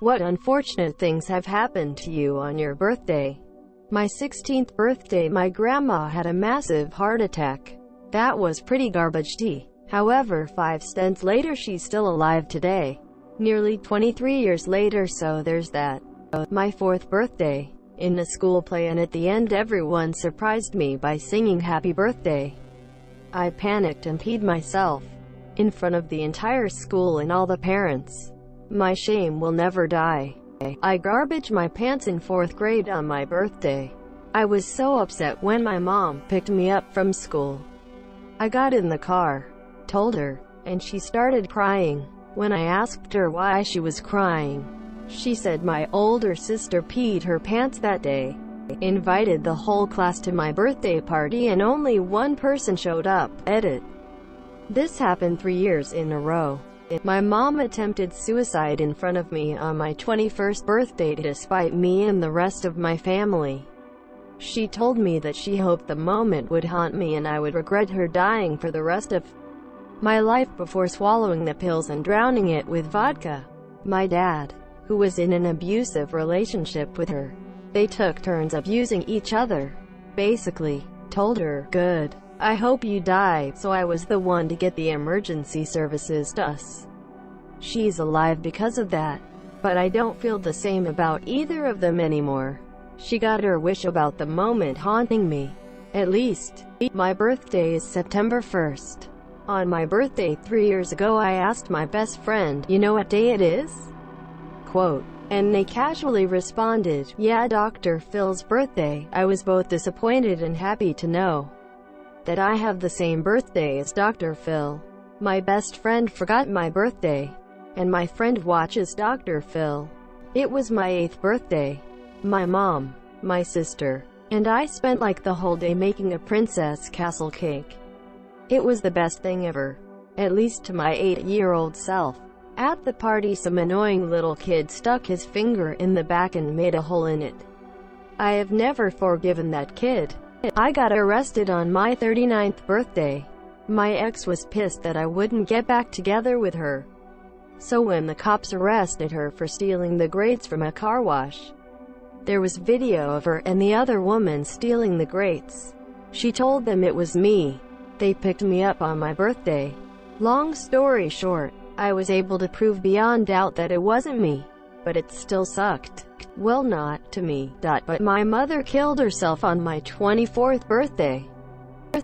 What unfortunate things have happened to you on your birthday? My 16th birthday, my grandma had a massive heart attack. That was pretty garbage tea. However, 5 stents later she's still alive today. Nearly 23 years later, so there's that. My 4th birthday, in a school play, and at the end everyone surprised me by singing happy birthday. I panicked and peed myself in front of the entire school and all the parents. My shame will never die. I garbaged my pants in 4th grade on my birthday. I was so upset when my mom picked me up from school. I got in the car, told her, and she started crying. When I asked her why she was crying, she said my older sister peed her pants that day. Invited the whole class to my birthday party and only one person showed up. Edit. This happened 3 years in a row. My mom attempted suicide in front of me on my 21st birthday despite me and the rest of my family. She told me that she hoped the moment would haunt me and I would regret her dying for the rest of my life before swallowing the pills and drowning it with vodka. My dad, who was in an abusive relationship with her, they took turns abusing each other. Basically, told her, "Good, I hope you die," so I was the one to get the emergency services to us. She's alive because of that. But I don't feel the same about either of them anymore. She got her wish about the moment haunting me. At least. My birthday is September 1st. On my birthday 3 years ago I asked my best friend, "You know what day it is?" Quote. And they casually responded, "Yeah, Dr. Phil's birthday." I was both disappointed and happy to know that I have the same birthday as Dr. Phil. My best friend forgot my birthday, and my friend watches Dr. Phil. It was my 8th birthday. My mom, my sister, and I spent like the whole day making a princess castle cake. It was the best thing ever, at least to my 8-year-old self. At the party, some annoying little kid stuck his finger in the back and made a hole in it. I have never forgiven that kid. I got arrested on my 39th birthday. My ex was pissed that I wouldn't get back together with her. So when the cops arrested her for stealing the grates from a car wash, there was video of her and the other woman stealing the grates. She told them it was me. They picked me up on my birthday. Long story short, I was able to prove beyond doubt that it wasn't me. But it still sucked. Well, not to me, but my mother killed herself on my 24th birthday.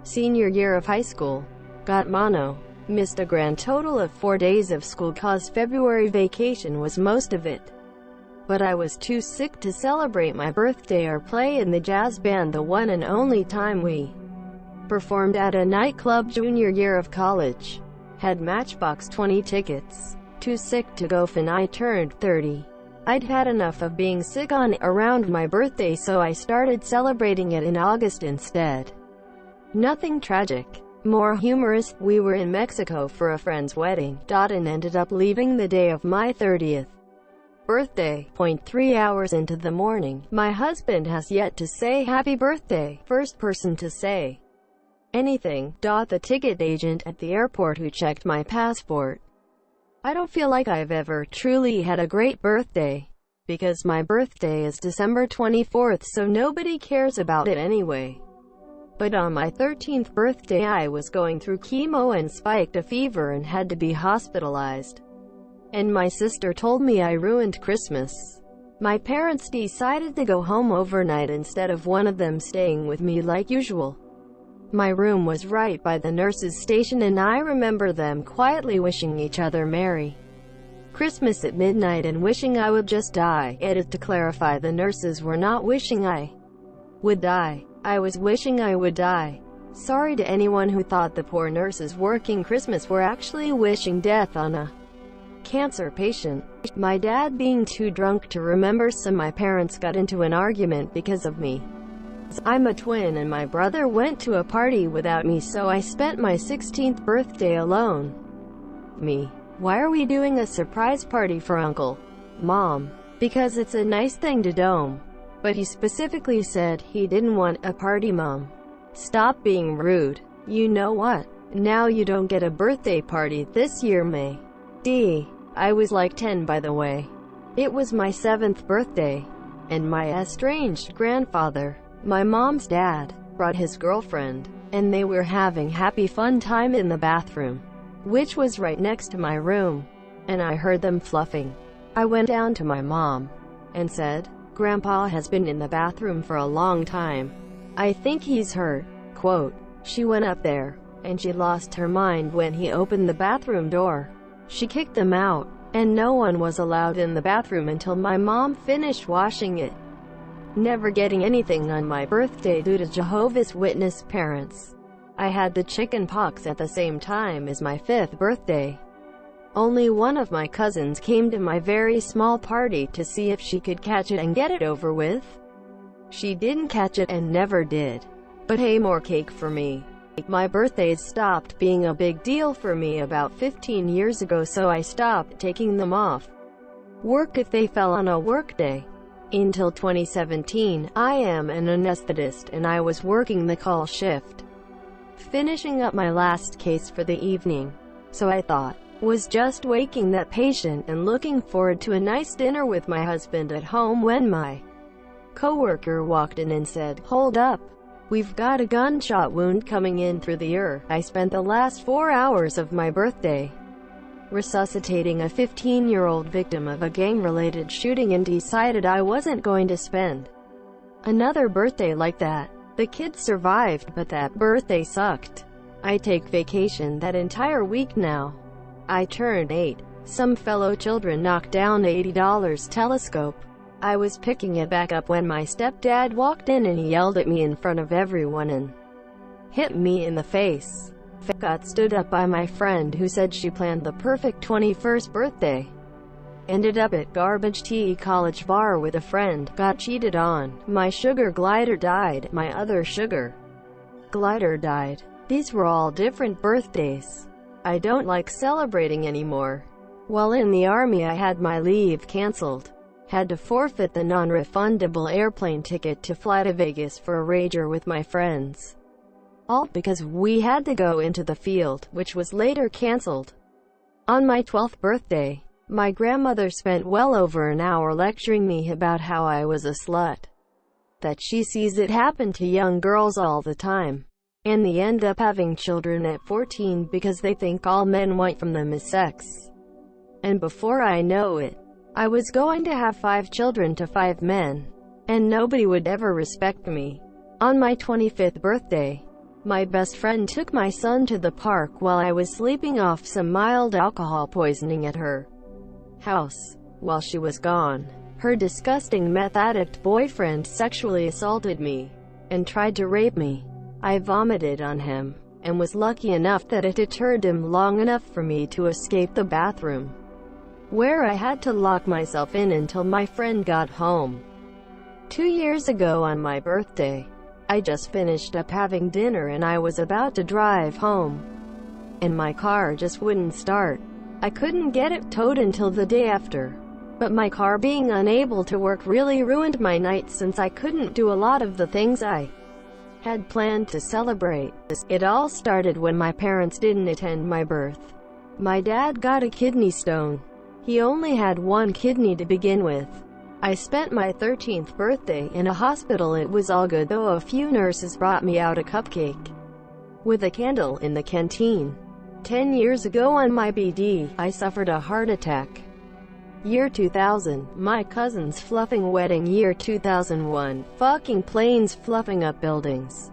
Senior year of high school. Got mono. Missed a grand total of 4 days of school cause February vacation was most of it. But I was too sick to celebrate my birthday or play in the jazz band the one and only time we performed at a nightclub junior year of college. Had Matchbox 20 tickets. Too sick to go when I turned 30. I'd had enough of being sick on around my birthday, so I started celebrating it in August instead. Nothing tragic. More humorous, we were in Mexico for a friend's wedding, and ended up leaving the day of my 30th birthday. 3 hours into the morning, my husband has yet to say happy birthday. First person to say anything. The ticket agent at the airport who checked my passport. I don't feel like I've ever truly had a great birthday, because my birthday is December 24th, so nobody cares about it anyway. But on my 13th birthday I was going through chemo and spiked a fever and had to be hospitalized. And my sister told me I ruined Christmas. My parents decided to go home overnight instead of one of them staying with me like usual. My room was right by the nurse's station and I remember them quietly wishing each other Merry Christmas at midnight and wishing I would just die. Edit. To clarify, the nurses were not wishing I would die. I was wishing I would die. Sorry to anyone who thought the poor nurses working Christmas were actually wishing death on a cancer patient. My dad being too drunk to remember, so my parents got into an argument because of me. I'm a twin and my brother went to a party without me, so I spent my 16th birthday alone. Me. Why are we doing a surprise party for Uncle? Mom. Because it's a nice thing to dome. But he specifically said he didn't want a party, Mom. Stop being rude. You know what? Now you don't get a birthday party this year, May. I was like 10, by the way. It was my 7th birthday, and my estranged grandfather, my mom's dad, brought his girlfriend, and they were having happy fun time in the bathroom, which was right next to my room, and I heard them fluffing. I went down to my mom and said, "Grandpa has been in the bathroom for a long time. I think he's hurt." Quote, "She went up there, and she lost her mind when he opened the bathroom door. She kicked them out, and no one was allowed in the bathroom until my mom finished washing it." Never getting anything on my birthday due to Jehovah's Witness parents. I had the chicken pox at the same time as my 5th birthday. Only one of my cousins came to my very small party to see if she could catch it and get it over with. She didn't catch it and never did. But hey, more cake for me. My birthdays stopped being a big deal for me about 15 years ago, so I stopped taking them off work if they fell on a work day. Until 2017, I am an anesthetist and I was working the call shift, finishing up my last case for the evening. So I thought, was just waking that patient and looking forward to a nice dinner with my husband at home when my coworker walked in and said, "Hold up. We've got a gunshot wound coming in through the ear." I spent the last 4 hours of my birthday resuscitating a 15-year-old victim of a gang-related shooting and decided I wasn't going to spend another birthday like that. The kids survived, but that birthday sucked. I take vacation that entire week now. I turned 8. Some fellow children knocked down $80 telescope. I was picking it back up when my stepdad walked in and he yelled at me in front of everyone and hit me in the face. Got stood up by my friend who said she planned the perfect 21st birthday. Ended up at Garbage Tea College Bar with a friend. Got cheated on. My sugar glider died. My other sugar glider died. These were all different birthdays. I don't like celebrating anymore. While in the army, I had my leave canceled. Had to forfeit the non-refundable airplane ticket to fly to Vegas for a rager with my friends. All because we had to go into the field, which was later canceled. On my 12th birthday, my grandmother spent well over an hour lecturing me about how I was a slut. That she sees it happen to young girls all the time. And they end up having children at 14 because they think all men want from them is sex. And before I know it, I was going to have 5 children to 5 men. And nobody would ever respect me. On my 25th birthday, my best friend took my son to the park while I was sleeping off some mild alcohol poisoning at her house. While she was gone, her disgusting meth addict boyfriend sexually assaulted me and tried to rape me. I vomited on him, and was lucky enough that it deterred him long enough for me to escape the bathroom, where I had to lock myself in until my friend got home. 2 years ago on my birthday, I just finished up having dinner and I was about to drive home, and my car just wouldn't start. I couldn't get it towed until the day after, but my car being unable to work really ruined my night since I couldn't do a lot of the things I had planned to celebrate. It all started when my parents didn't attend my birth. My dad got a kidney stone. He only had 1 kidney to begin with. I spent my 13th birthday in a hospital. It was all good though a few nurses brought me out a cupcake with a candle in the canteen. 10 years ago on my BD, I suffered a heart attack. Year 2000, my cousin's fluffing wedding. Year 2001, fucking planes fluffing up buildings.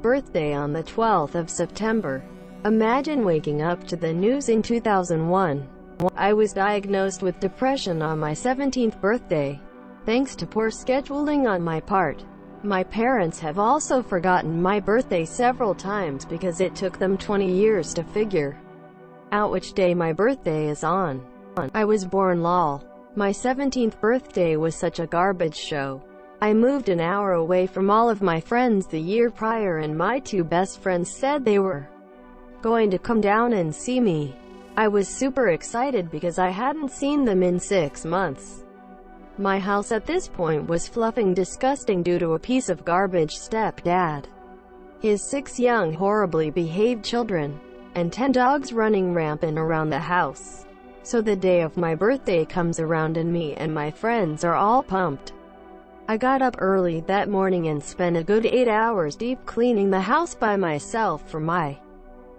Birthday on the 12th of September. Imagine waking up to the news in 2001. I was diagnosed with depression on my 17th birthday, thanks to poor scheduling on my part. My parents have also forgotten my birthday several times because it took them 20 years to figure out which day my birthday is on. I was born lol. My 17th birthday was such a garbage show. I moved an hour away from all of my friends the year prior and my 2 best friends said they were going to come down and see me. I was super excited because I hadn't seen them in 6 months. My house at this point was fluffing disgusting due to a piece of garbage stepdad, his 6 young horribly behaved children, and 10 dogs running rampant around the house. So the day of my birthday comes around and me and my friends are all pumped. I got up early that morning and spent a good 8 hours deep cleaning the house by myself for my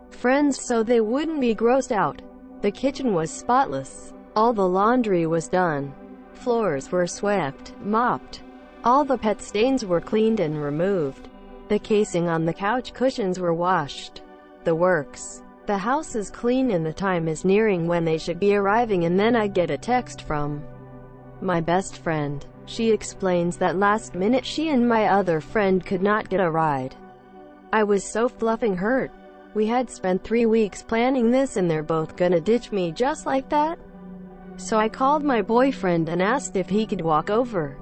friends so they wouldn't be grossed out. The kitchen was spotless. All the laundry was done. Floors were swept, mopped. All the pet stains were cleaned and removed. The casing on the couch cushions were washed. The works. The house is clean and the time is nearing when they should be arriving, and then I get a text from my best friend. She explains that last minute she and my other friend could not get a ride. I was so fluffing hurt. We had spent 3 weeks planning this and they're both gonna ditch me just like that? So I called my boyfriend and asked if he could walk over.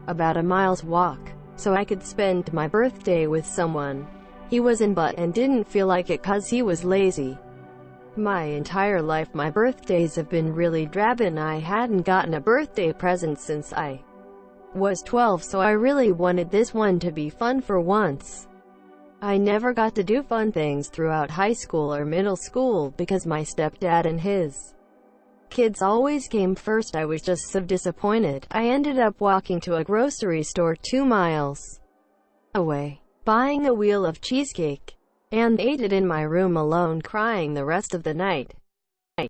About a mile's walk. So I could spend my birthday with someone. He was in butt and didn't feel like it 'cause he was lazy. My entire life my birthdays have been really drab and I hadn't gotten a birthday present since I was 12, so I really wanted this one to be fun for once. I never got to do fun things throughout high school or middle school because my stepdad and his kids always came first. I was just so disappointed. I ended up walking to a grocery store 2 miles away, buying a wheel of cheesecake, and ate it in my room alone, crying the rest of the night.